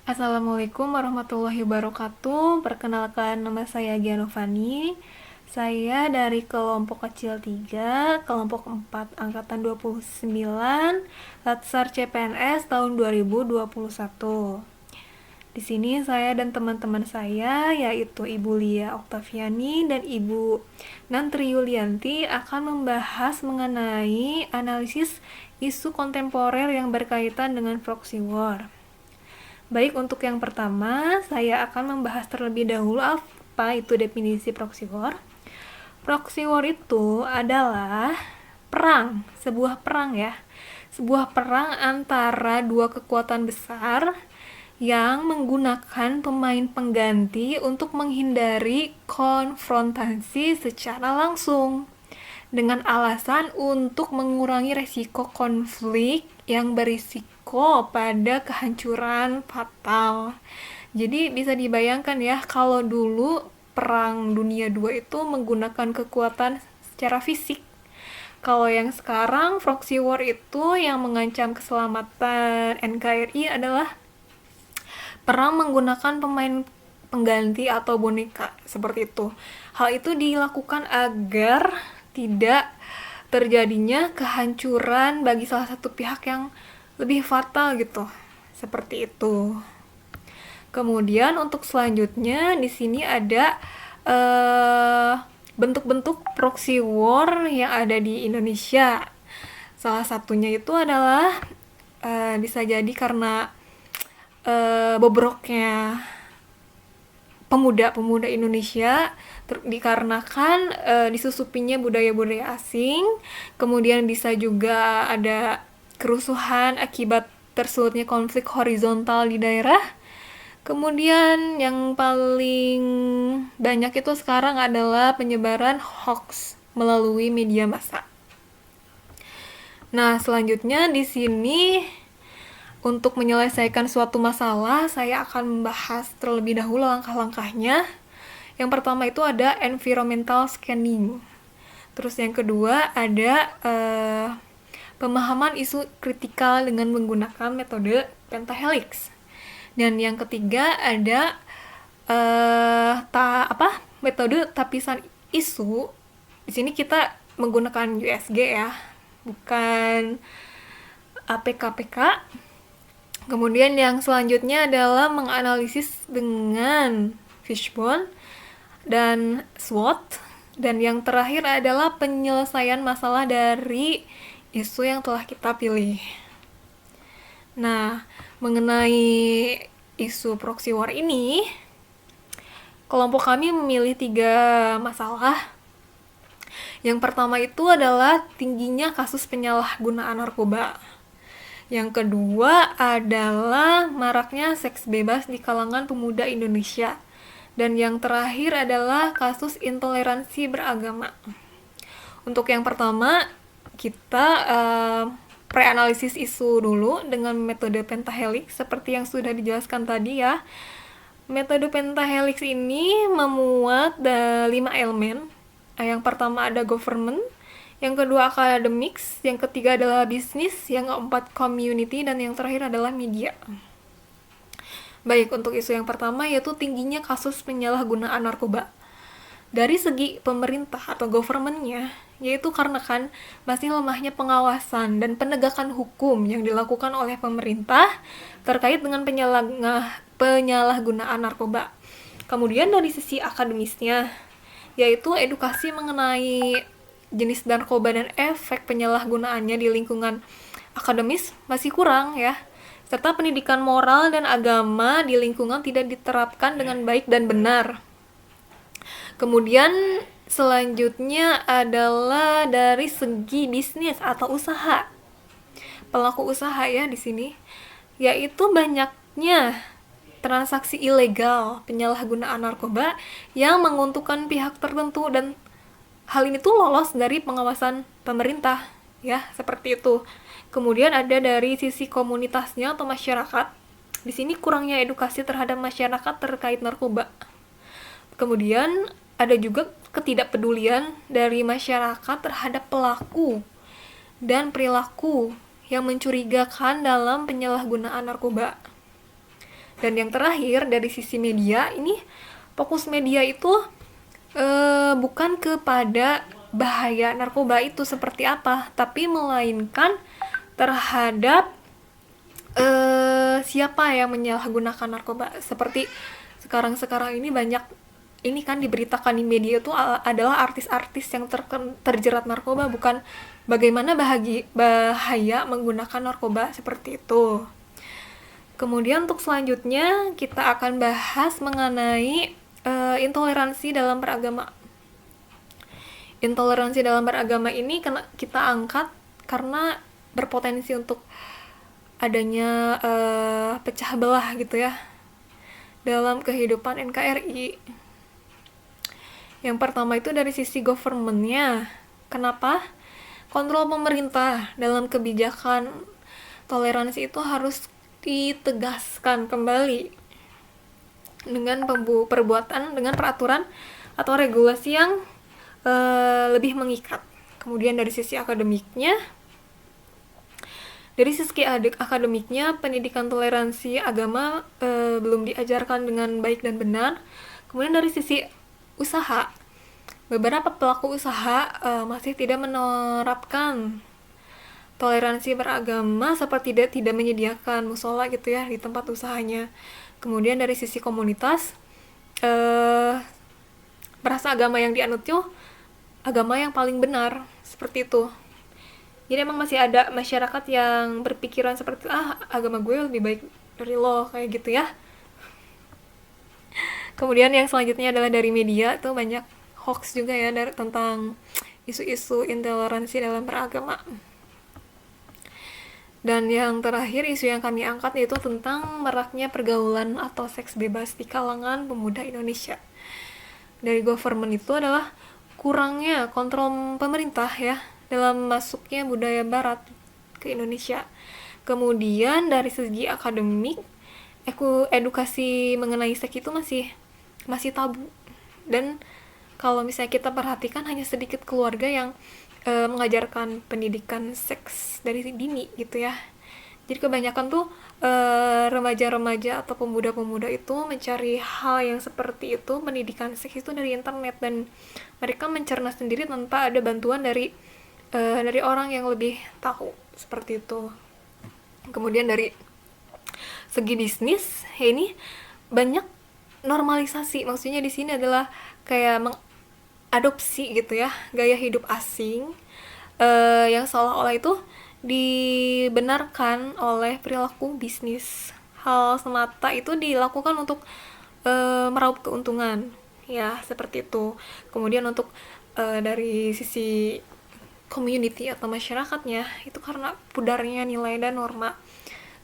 Assalamualaikum warahmatullahi wabarakatuh. Perkenalkan, nama saya Gianovani. Saya dari kelompok kecil 3, kelompok 4, angkatan 29, Latsar CPNS tahun 2021. Di sini saya dan teman-teman saya, yaitu Ibu Lia Oktaviani dan Ibu Nantri Yulianti, akan membahas mengenai analisis isu kontemporer yang berkaitan dengan proxy war. Baik, untuk yang pertama, saya akan membahas terlebih dahulu apa itu definisi proxy war. Proxy war itu adalah perang, sebuah perang ya. Sebuah perang antara dua kekuatan besar yang menggunakan pemain pengganti untuk menghindari konfrontasi secara langsung dengan alasan untuk mengurangi resiko konflik yang berisiko pada kehancuran fatal. Jadi bisa dibayangkan ya, kalau dulu perang dunia 2 itu menggunakan kekuatan secara fisik. Kalau yang sekarang proxy war itu yang mengancam keselamatan NKRI adalah perang menggunakan pemain pengganti atau boneka, seperti itu. Hal itu dilakukan agar tidak terjadinya kehancuran bagi salah satu pihak yang lebih fatal gitu. Seperti itu. Kemudian untuk selanjutnya di sini ada bentuk-bentuk proxy war yang ada di Indonesia. Salah satunya itu adalah bisa jadi karena bobroknya pemuda-pemuda Indonesia dikarenakan disusupinya budaya-budaya asing. Kemudian bisa juga ada kerusuhan akibat tersulutnya konflik horizontal di daerah. Kemudian yang paling banyak itu sekarang adalah penyebaran hoax melalui media massa. Nah, selanjutnya di sini untuk menyelesaikan suatu masalah, saya akan membahas terlebih dahulu langkah-langkahnya. Yang pertama itu ada environmental scanning. Terus yang kedua ada pemahaman isu kritikal dengan menggunakan metode pentahelix. Dan yang ketiga ada metode tapisan isu. Di sini kita menggunakan USG ya, bukan APK-PK. Kemudian yang selanjutnya adalah menganalisis dengan fishbone dan SWOT. Dan yang terakhir adalah penyelesaian masalah dari isu yang telah kita pilih. Nah, mengenai isu proxy war ini, kelompok kami memilih 3 masalah. Yang pertama itu adalah tingginya kasus penyalahgunaan narkoba. Yang kedua adalah maraknya seks bebas di kalangan pemuda Indonesia. Dan yang terakhir adalah kasus intoleransi beragama. Untuk yang pertama, kita preanalisis isu dulu dengan metode pentahelix seperti yang sudah dijelaskan tadi ya. Metode pentahelix ini memuat 5 elemen. Yang pertama ada government, yang kedua academics, yang ketiga adalah bisnis, yang keempat community, dan yang terakhir adalah media. Baik, untuk isu yang pertama yaitu tingginya kasus penyalahgunaan narkoba. Dari segi pemerintah atau government-nya, yaitu karena kan masih lemahnya pengawasan dan penegakan hukum yang dilakukan oleh pemerintah terkait dengan penyalahgunaan narkoba. Kemudian dari sisi akademisnya, yaitu edukasi mengenai jenis narkoba dan efek penyalahgunaannya di lingkungan akademis masih kurang ya, serta pendidikan moral dan agama di lingkungan tidak diterapkan dengan baik dan benar. Kemudian selanjutnya adalah dari segi bisnis atau usaha, pelaku usaha ya di sini, yaitu banyaknya transaksi ilegal penyalahgunaan narkoba yang menguntungkan pihak tertentu dan hal ini tuh lolos dari pengawasan pemerintah ya, seperti itu. Kemudian ada dari sisi komunitasnya atau masyarakat. Di sini kurangnya edukasi terhadap masyarakat terkait narkoba. Kemudian ada juga ketidakpedulian dari masyarakat terhadap pelaku dan perilaku yang mencurigakan dalam penyalahgunaan narkoba. Dan yang terakhir dari sisi media, ini fokus media itu bukan kepada bahaya narkoba itu seperti apa, tapi melainkan terhadap siapa yang menyalahgunakan narkoba. Seperti sekarang ini banyak ini kan diberitakan di media itu adalah artis-artis yang terjerat narkoba, bukan bagaimana bahaya menggunakan narkoba seperti itu. Kemudian untuk selanjutnya kita akan bahas mengenai intoleransi dalam beragama. Intoleransi dalam beragama ini kita angkat karena berpotensi untuk adanya pecah belah gitu ya dalam kehidupan NKRI. Yang pertama itu dari sisi government-nya. Kenapa? Kontrol pemerintah dalam kebijakan toleransi itu harus ditegaskan kembali dengan perbuatan, dengan peraturan atau regulasi yang lebih mengikat. Kemudian dari sisi akademiknya, pendidikan toleransi agama belum diajarkan dengan baik dan benar. Kemudian dari sisi usaha, beberapa pelaku usaha masih tidak menerapkan toleransi beragama, seperti tidak menyediakan musola gitu ya di tempat usahanya. Kemudian dari sisi komunitas, merasa agama yang dianut itu agama yang paling benar, seperti itu. Jadi emang masih ada masyarakat yang berpikiran seperti agama gue lebih baik dari lo, kayak gitu ya. Kemudian yang selanjutnya adalah dari media, itu banyak hoax juga ya tentang isu-isu intoleransi dalam beragama. Dan yang terakhir isu yang kami angkat yaitu tentang maraknya pergaulan atau seks bebas di kalangan pemuda Indonesia. Dari government itu adalah kurangnya kontrol pemerintah ya dalam masuknya budaya barat ke Indonesia. Kemudian dari segi akademik, edukasi mengenai seks itu masih tabu. Dan kalau misalnya kita perhatikan, hanya sedikit keluarga yang mengajarkan pendidikan seks dari dini gitu ya. Jadi kebanyakan tuh remaja-remaja atau pemuda-pemuda itu mencari hal yang seperti itu, pendidikan seks itu dari internet, dan mereka mencerna sendiri tanpa ada bantuan dari orang yang lebih tahu, seperti itu. Kemudian dari segi bisnis, ini banyak normalisasi. Maksudnya di sini adalah kayak adopsi gitu ya gaya hidup asing yang seolah-olah itu dibenarkan oleh perilaku bisnis. Hal semata itu dilakukan untuk meraup keuntungan ya, seperti itu. Kemudian untuk dari sisi community atau masyarakatnya, itu karena pudarnya nilai dan norma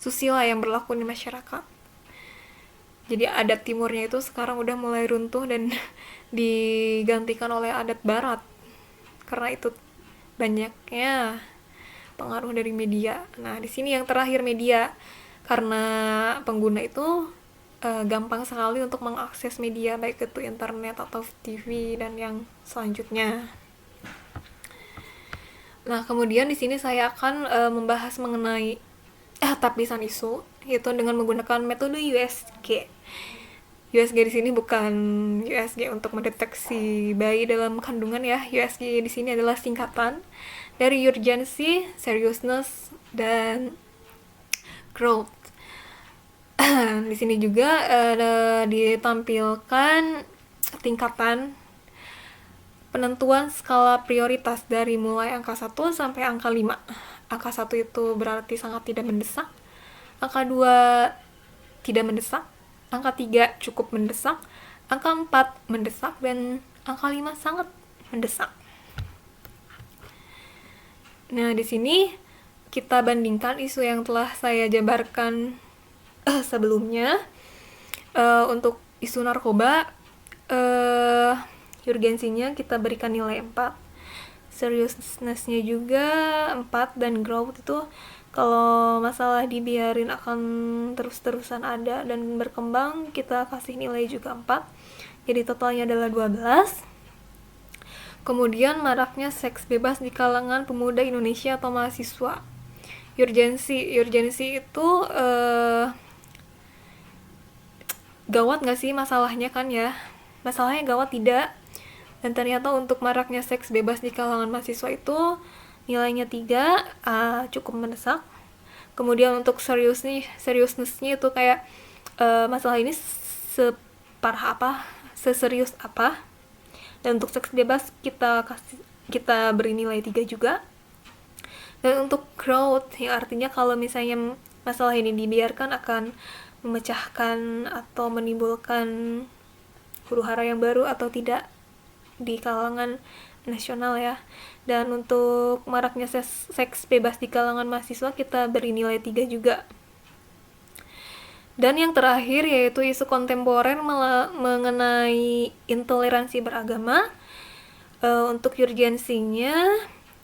susila yang berlaku di masyarakat. Jadi adat timurnya itu sekarang udah mulai runtuh dan digantikan oleh adat barat, karena itu banyaknya pengaruh dari media. Nah, di sini yang terakhir media, karena pengguna itu gampang sekali untuk mengakses media, baik itu internet atau TV dan yang selanjutnya. Nah, kemudian di sini saya akan membahas mengenai tapisan isu, yaitu dengan menggunakan metode USG. USG di sini bukan USG untuk mendeteksi bayi dalam kandungan ya. USG di sini adalah singkatan dari urgency, seriousness, dan growth. Di sini juga ditampilkan tingkatan penentuan skala prioritas dari mulai angka 1 sampai angka 5. Angka 1 itu berarti sangat tidak mendesak, angka 2 tidak mendesak, angka 3 cukup mendesak, angka 4 mendesak, dan angka 5 sangat mendesak. Nah, di sini kita bandingkan isu yang telah saya jabarkan sebelumnya. Untuk isu narkoba, urgensinya kita berikan nilai 4, seriousness-nya juga 4, dan growth itu kalau masalah dibiarin akan terus-terusan ada dan berkembang, kita kasih nilai juga 4. Jadi totalnya adalah 12. Kemudian maraknya seks bebas di kalangan pemuda Indonesia atau mahasiswa. Urgensi itu gawat nggak sih masalahnya kan ya? Masalahnya gawat tidak. Dan ternyata untuk maraknya seks bebas di kalangan mahasiswa itu nilainya 3, cukup mendesak. Kemudian untuk seriousnessnya itu kayak masalah ini separah apa, seserius apa. Dan untuk seks bebas kita beri nilai 3 juga. Dan untuk growth, yang artinya kalau misalnya masalah ini dibiarkan akan memecahkan atau menimbulkan huru-hara yang baru atau tidak di kalangan nasional ya. Dan untuk maraknya seks bebas di kalangan mahasiswa kita beri nilai 3 juga. Dan yang terakhir yaitu isu kontemporer mengenai intoleransi beragama. Untuk urgensinya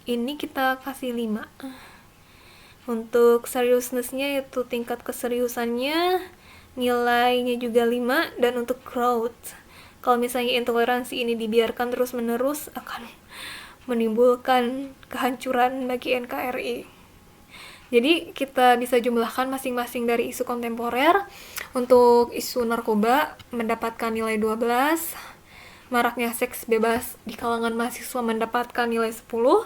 ini kita kasih 5. Untuk seriousness-nya itu tingkat keseriusannya nilainya juga 5. Dan untuk growth, kalau misalnya intoleransi ini dibiarkan terus-menerus akan menimbulkan kehancuran bagi NKRI. Jadi kita bisa jumlahkan masing-masing dari isu kontemporer. Untuk isu narkoba mendapatkan nilai 12, maraknya seks bebas di kalangan mahasiswa mendapatkan nilai 10,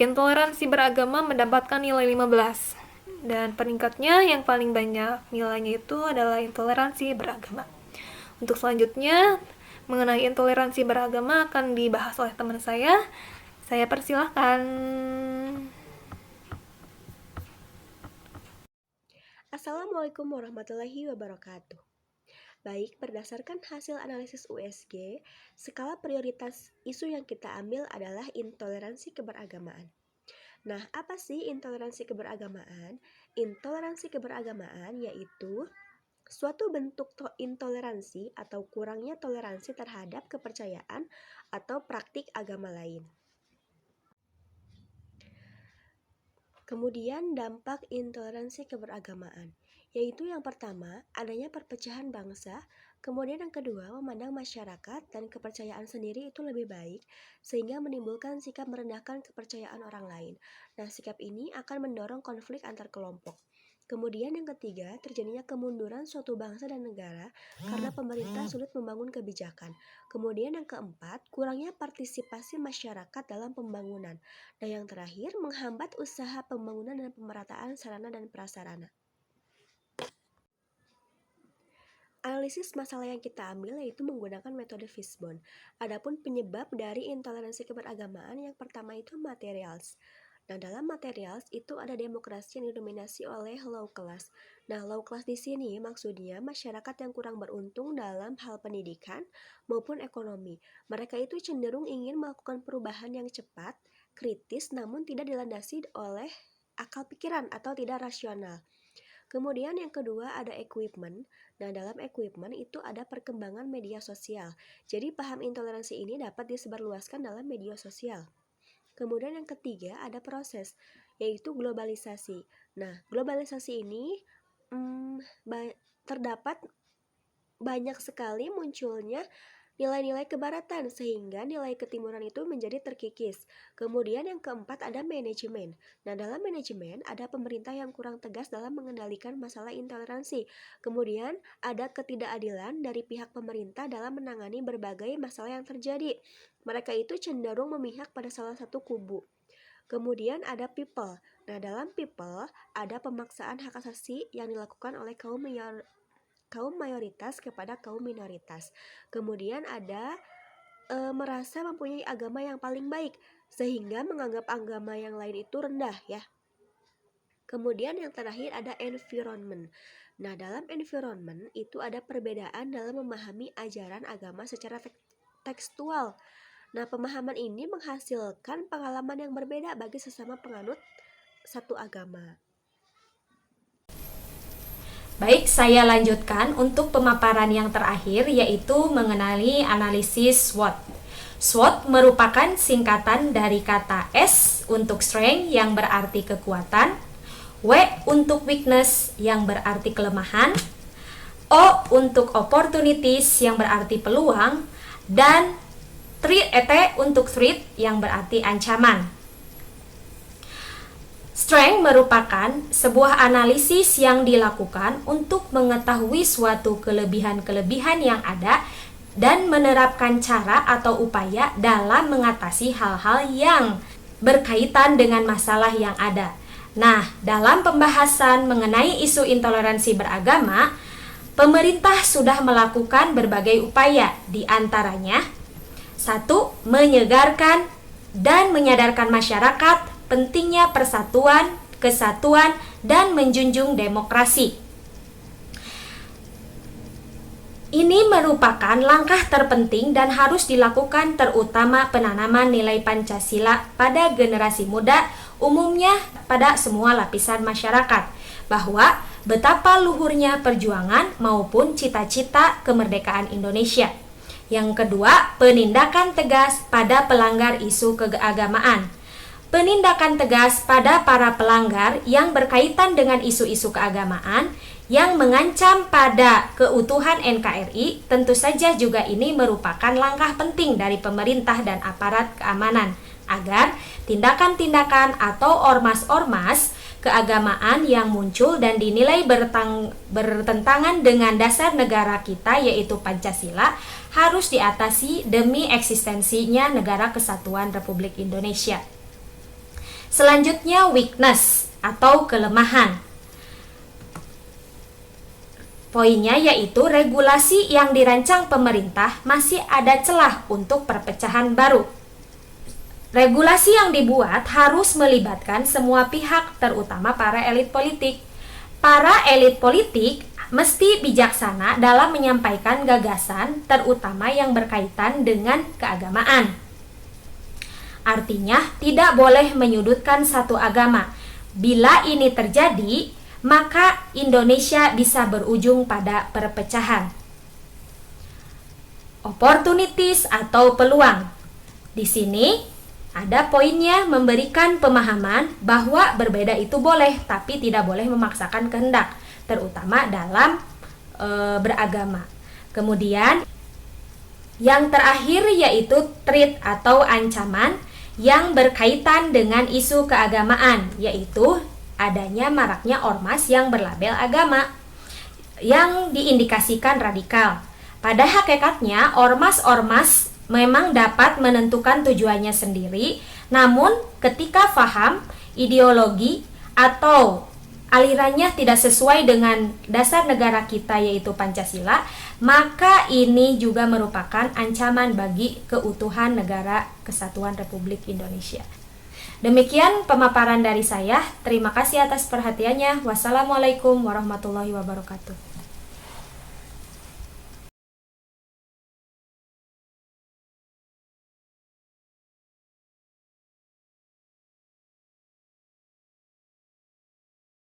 intoleransi beragama mendapatkan nilai 15. Dan peningkatnya yang paling banyak nilainya itu adalah intoleransi beragama. Untuk selanjutnya, mengenai intoleransi beragama akan dibahas oleh teman saya. Saya persilahkan. Assalamualaikum warahmatullahi wabarakatuh. Baik, berdasarkan hasil analisis USG, skala prioritas isu yang kita ambil adalah intoleransi keberagamaan. Nah, apa sih intoleransi keberagamaan? Intoleransi keberagamaan yaitu suatu bentuk intoleransi atau kurangnya toleransi terhadap kepercayaan atau praktik agama lain. Kemudian dampak intoleransi keberagamaan, yaitu yang pertama, adanya perpecahan bangsa, kemudian yang kedua, memandang masyarakat dan kepercayaan sendiri itu lebih baik, sehingga menimbulkan sikap merendahkan kepercayaan orang lain. Nah, sikap ini akan mendorong konflik antar kelompok. Kemudian yang ketiga, terjadinya kemunduran suatu bangsa dan negara karena pemerintah sulit membangun kebijakan. Kemudian yang keempat, kurangnya partisipasi masyarakat dalam pembangunan. Dan yang terakhir, menghambat usaha pembangunan dan pemerataan sarana dan prasarana. Analisis masalah yang kita ambil yaitu menggunakan metode Fishbone. Adapun penyebab dari intoleransi keberagamaan yang pertama itu materials. Nah, dalam materials itu ada demokrasi yang didominasi oleh low class. Nah, low class di sini maksudnya masyarakat yang kurang beruntung dalam hal pendidikan maupun ekonomi. Mereka itu cenderung ingin melakukan perubahan yang cepat, kritis, namun tidak dilandasi oleh akal pikiran atau tidak rasional. Kemudian yang kedua ada equipment. Nah, dalam equipment itu ada perkembangan media sosial. Jadi paham intoleransi ini dapat disebarluaskan dalam media sosial. Kemudian yang ketiga ada proses, yaitu globalisasi. Nah, globalisasi ini terdapat banyak sekali munculnya nilai-nilai kebaratan sehingga nilai ketimuran itu menjadi terkikis. Kemudian yang keempat ada manajemen. Nah, dalam manajemen ada pemerintah yang kurang tegas dalam mengendalikan masalah intoleransi. Kemudian ada ketidakadilan dari pihak pemerintah dalam menangani berbagai masalah yang terjadi. Mereka itu cenderung memihak pada salah satu kubu. Kemudian ada people. Nah, dalam people ada pemaksaan hak asasi yang dilakukan oleh kaum mayoritas kepada kaum minoritas. Kemudian ada merasa mempunyai agama yang paling baik sehingga menganggap agama yang lain itu rendah ya. Kemudian yang terakhir ada environment. Nah, dalam environment itu ada perbedaan dalam memahami ajaran agama secara tekstual. Nah, pemahaman ini menghasilkan pengalaman yang berbeda bagi sesama penganut satu agama. Baik, saya lanjutkan untuk pemaparan yang terakhir yaitu mengenali analisis SWOT. SWOT merupakan singkatan dari kata S untuk strength yang berarti kekuatan, W untuk weakness yang berarti kelemahan, O untuk opportunities yang berarti peluang, dan T untuk threat yang berarti ancaman. Strength merupakan sebuah analisis yang dilakukan untuk mengetahui suatu kelebihan-kelebihan yang ada dan menerapkan cara atau upaya dalam mengatasi hal-hal yang berkaitan dengan masalah yang ada. Nah, dalam pembahasan mengenai isu intoleransi beragama, pemerintah sudah melakukan berbagai upaya, di antaranya 1. Menyegarkan dan menyadarkan masyarakat pentingnya persatuan, kesatuan, dan menjunjung demokrasi. Ini merupakan langkah terpenting dan harus dilakukan terutama penanaman nilai Pancasila pada generasi muda, umumnya pada semua lapisan masyarakat, bahwa betapa luhurnya perjuangan maupun cita-cita kemerdekaan Indonesia. Yang kedua, penindakan tegas pada pelanggar isu keagamaan. Penindakan tegas pada para pelanggar yang berkaitan dengan isu-isu keagamaan yang mengancam pada keutuhan NKRI, tentu saja juga ini merupakan langkah penting dari pemerintah dan aparat keamanan agar tindakan-tindakan atau ormas-ormas keagamaan yang muncul dan dinilai bertentangan dengan dasar negara kita yaitu Pancasila harus diatasi demi eksistensinya Negara Kesatuan Republik Indonesia. Selanjutnya, weakness atau kelemahan. Poinnya yaitu regulasi yang dirancang pemerintah masih ada celah untuk perpecahan baru. Regulasi yang dibuat harus melibatkan semua pihak, terutama para elit politik. Para elit politik mesti bijaksana dalam menyampaikan gagasan, terutama yang berkaitan dengan keagamaan. Artinya, tidak boleh menyudutkan satu agama. Bila ini terjadi, maka Indonesia bisa berujung pada perpecahan. Opportunities atau peluang. Di sini ada poinnya memberikan pemahaman bahwa berbeda itu boleh, tapi tidak boleh memaksakan kehendak, terutama dalam beragama. Kemudian, yang terakhir yaitu threat atau ancaman yang berkaitan dengan isu keagamaan, yaitu adanya maraknya ormas yang berlabel agama yang diindikasikan radikal. Pada hakikatnya, ormas-ormas memang dapat menentukan tujuannya sendiri, namun ketika paham, ideologi, atau alirannya tidak sesuai dengan dasar negara kita yaitu Pancasila, maka ini juga merupakan ancaman bagi keutuhan Negara Kesatuan Republik Indonesia. Demikian pemaparan dari saya. Terima kasih atas perhatiannya. Wassalamualaikum warahmatullahi wabarakatuh.